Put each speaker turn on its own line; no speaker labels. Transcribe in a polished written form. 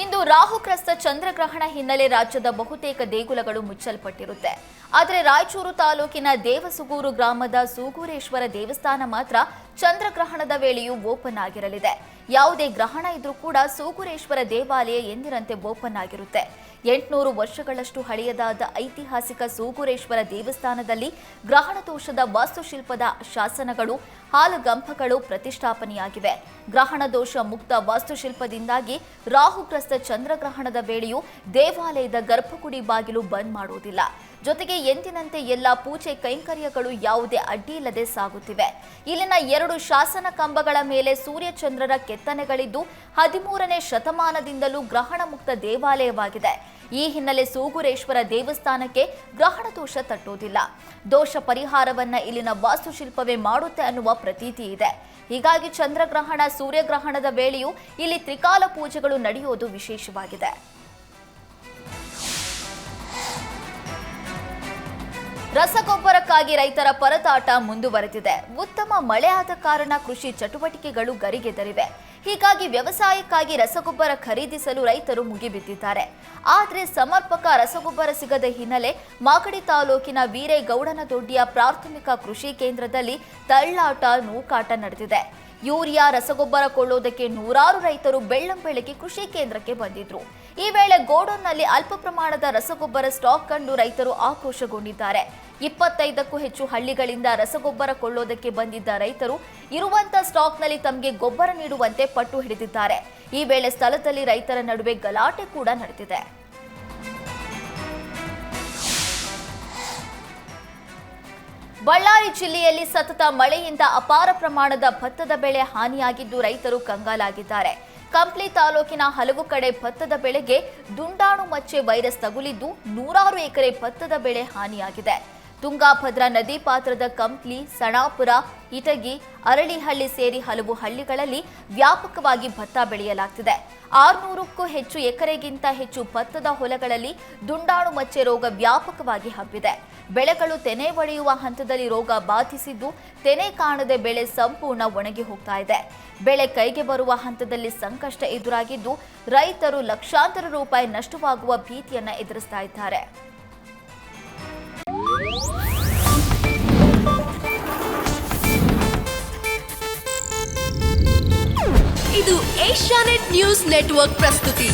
ಇಂದು ರಾಹುಗ್ರಸ್ತ ಚಂದ್ರಗ್ರಹಣ ಹಿನ್ನೆಲೆ ರಾಜ್ಯದ ಬಹುತೇಕ ದೇಗುಲಗಳು ಮುಚ್ಚಲ್ಪಟ್ಟಿರುತ್ತೆ. ಆದರೆ ರಾಯಚೂರು ತಾಲೂಕಿನ ದೇವಸುಗೂರು ಗ್ರಾಮದ ಸೂಗೂರೇಶ್ವರ ದೇವಸ್ಥಾನ ಮಾತ್ರ ಚಂದ್ರಗ್ರಹಣದ ವೇಳೆಯೂ ಓಪನ್ ಆಗಿರಲಿದೆ. ಯಾವುದೇ ಗ್ರಹಣ ಇದ್ರೂ ಕೂಡ ಸೂಗೂರೇಶ್ವರ ದೇವಾಲಯ ಎಂದಿನಂತೆ ಓಪನ್ ಆಗಿರುತ್ತೆ. 800 ವರ್ಷಗಳಷ್ಟು ಹಳೆಯದಾದ ಐತಿಹಾಸಿಕ ಸೂಗೂರೇಶ್ವರ ದೇವಸ್ಥಾನದಲ್ಲಿ ಗ್ರಹಣ ದೋಷದ ವಾಸ್ತುಶಿಲ್ಪದ ಶಾಸನಗಳು ಹಾಲುಗಂಪಗಳು ಪ್ರತಿಷ್ಠಾಪನೆಯಾಗಿವೆ. ಗ್ರಹಣ ದೋಷ ಮುಕ್ತ ವಾಸ್ತುಶಿಲ್ಪದಿಂದಾಗಿ ರಾಹುಗ್ರಸ್ತ ಚಂದ್ರಗ್ರಹಣದ ವೇಳೆಯೂ ದೇವಾಲಯದ ಗರ್ಭಗುಡಿ ಬಾಗಿಲು ಬಂದ್ ಮಾಡುವುದಿಲ್ಲ. ಜೊತೆಗೆ ಎಂದಿನಂತೆ ಎಲ್ಲ ಪೂಜೆ ಕೈಂಕರ್ಯಗಳು ಯಾವುದೇ ಅಡ್ಡಿಯಿಲ್ಲದೆ ಸಾಗುತ್ತಿವೆ. ಇಲ್ಲಿನ 2 ಶಾಸನ ಕಂಬಗಳ ಮೇಲೆ ಸೂರ್ಯಚಂದ್ರರ ಕೆತ್ತನೆಗಳಿದ್ದು 13ನೇ ಶತಮಾನದಿಂದಲೂ ಗ್ರಹಣ ಮುಕ್ತ ದೇವಾಲಯವಾಗಿದೆ. ಈ ಹಿನ್ನೆಲೆ ಸೂಗೂರೇಶ್ವರ ದೇವಸ್ಥಾನಕ್ಕೆ ಗ್ರಹಣ ದೋಷ ತಟ್ಟುವುದಿಲ್ಲ. ದೋಷ ಪರಿಹಾರವನ್ನ ಇಲ್ಲಿನ ವಾಸ್ತುಶಿಲ್ಪವೇ ಮಾಡುತ್ತೆ ಅನ್ನುವ ಪ್ರತೀತಿ ಇದೆ. ಹೀಗಾಗಿ ಚಂದ್ರಗ್ರಹಣ ಸೂರ್ಯಗ್ರಹಣದ ವೇಳೆಯೂ ಇಲ್ಲಿ ತ್ರಿಕಾಲ ಪೂಜೆಗಳು ನಡೆಯುವುದು ವಿಶೇಷವಾಗಿದೆ. ರಸಗೊಬ್ಬರಕ್ಕಾಗಿ ರೈತರ ಪರದಾಟ ಮುಂದುವರೆದಿದೆ. ಉತ್ತಮ ಮಳೆ ಆದ ಕಾರಣ ಕೃಷಿ ಚಟುವಟಿಕೆಗಳು ಗರಿಗೆದರಿವೆ. ಹೀಗಾಗಿ ವ್ಯವಸಾಯಕ್ಕಾಗಿ ರಸಗೊಬ್ಬರ ಖರೀದಿಸಲು ರೈತರು ಮುಗಿಬಿದ್ದಿದ್ದಾರೆ. ಆದರೆ ಸಮರ್ಪಕ ರಸಗೊಬ್ಬರ ಸಿಗದ ಹಿನ್ನೆಲೆ ಮಾಗಡಿ ತಾಲೂಕಿನ ವೀರೇಗೌಡನದೊಡ್ಡಿಯ ಪ್ರಾಥಮಿಕ ಕೃಷಿ ಕೇಂದ್ರದಲ್ಲಿ ತಳ್ಳಾಟ ನೂಕಾಟ ನಡೆದಿದೆ. ಯೂರಿಯಾ ರಸಗೊಬ್ಬರ ಕೊಳ್ಳೋದಕ್ಕೆ ನೂರಾರು ರೈತರು ಬೆಳ್ಳಂಬೆಳಗ್ಗೆ ಕೃಷಿ ಕೇಂದ್ರಕ್ಕೆ ಬಂದಿದ್ರು. ಈ ವೇಳೆ ಗೋಡೌನ್ನಲ್ಲಿ ಅಲ್ಪ ಪ್ರಮಾಣದ ರಸಗೊಬ್ಬರ ಸ್ಟಾಕ್ ಕಂಡು ರೈತರು ಆಕ್ರೋಶಗೊಂಡಿದ್ದಾರೆ. 25ಕ್ಕೂ ಹೆಚ್ಚು ಹಳ್ಳಿಗಳಿಂದ ರಸಗೊಬ್ಬರ ಕೊಳ್ಳೋದಕ್ಕೆ ಬಂದಿದ್ದ ರೈತರು ಇರುವಂತ ಸ್ಟಾಕ್ನಲ್ಲಿ ತಮಗೆ ಗೊಬ್ಬರ ನೀಡುವಂತೆ ಪಟ್ಟು ಹಿಡಿದಿದ್ದಾರೆ. ಈ ವೇಳೆ ಸ್ಥಳದಲ್ಲಿ ರೈತರ ನಡುವೆ ಗಲಾಟೆ ಕೂಡ ನಡೆದಿದೆ. ಬಳ್ಳಾರಿ ಜಿಲ್ಲೆಯಲ್ಲಿ ಸತತ ಮಳೆಯಿಂದ ಅಪಾರ ಪ್ರಮಾಣದ ಭತ್ತದ ಬೆಳೆ ಹಾನಿಯಾಗಿದ್ದು ರೈತರು ಕಂಗಾಲಾಗಿದ್ದಾರೆ. ಕಂಪ್ಲಿ ತಾಲೂಕಿನ ಹಲವು ಕಡೆ ಭತ್ತದ ಬೆಳೆಗೆ ದುಂಡಾಣು ಮಚ್ಚೆ ವೈರಸ್ ತಗುಲಿದ್ದು ನೂರಾರು ಎಕರೆ ಭತ್ತದ ಬೆಳೆ ಹಾನಿಯಾಗಿದೆ. ತುಂಗಾಭದ್ರಾ ನದಿ ಪಾತ್ರದ ಕಂಪ್ಲಿ, ಸಣಾಪುರ, ಇಟಗಿ, ಅರಳಿಹಳ್ಳಿ ಸೇರಿ ಹಲವು ಹಳ್ಳಿಗಳಲ್ಲಿ ವ್ಯಾಪಕವಾಗಿ ಭತ್ತ ಬೆಳೆಯಲಾಗ್ತಿದೆ. 600ಕ್ಕೂ ಹೆಚ್ಚು ಎಕರೆಗಿಂತ ಹೆಚ್ಚು ಭತ್ತದ ಹೊಲಗಳಲ್ಲಿ ದುಂಡಾಣು ಮಚ್ಚೆ ರೋಗ ವ್ಯಾಪಕವಾಗಿ ಹಬ್ಬಿದೆ. ಬೆಳೆಗಳು ತೆನೆ ಒಡೆಯುವ ಹಂತದಲ್ಲಿ ರೋಗ ಬಾಧಿಸಿದ್ದು ತೆನೆ ಕಾಣದೆ ಬೆಳೆ ಸಂಪೂರ್ಣ ಒಣಗಿ ಹೋಗ್ತಾ ಇದೆ. ಬೆಳೆ ಕೈಗೆ ಬರುವ ಹಂತದಲ್ಲಿ ಸಂಕಷ್ಟ ಎದುರಾಗಿದ್ದು ರೈತರು ಲಕ್ಷಾಂತರ ರೂಪಾಯಿ ನಷ್ಟವಾಗುವ ಭೀತಿಯನ್ನ ಎದುರಿಸ್ತಾ ಇದ್ದಾರೆ.
ಇದು ಏಷ್ಯಾನೆಟ್ ನ್ಯೂಸ್ ನೆಟ್ವರ್ಕ್ ಪ್ರಸ್ತುತಿ.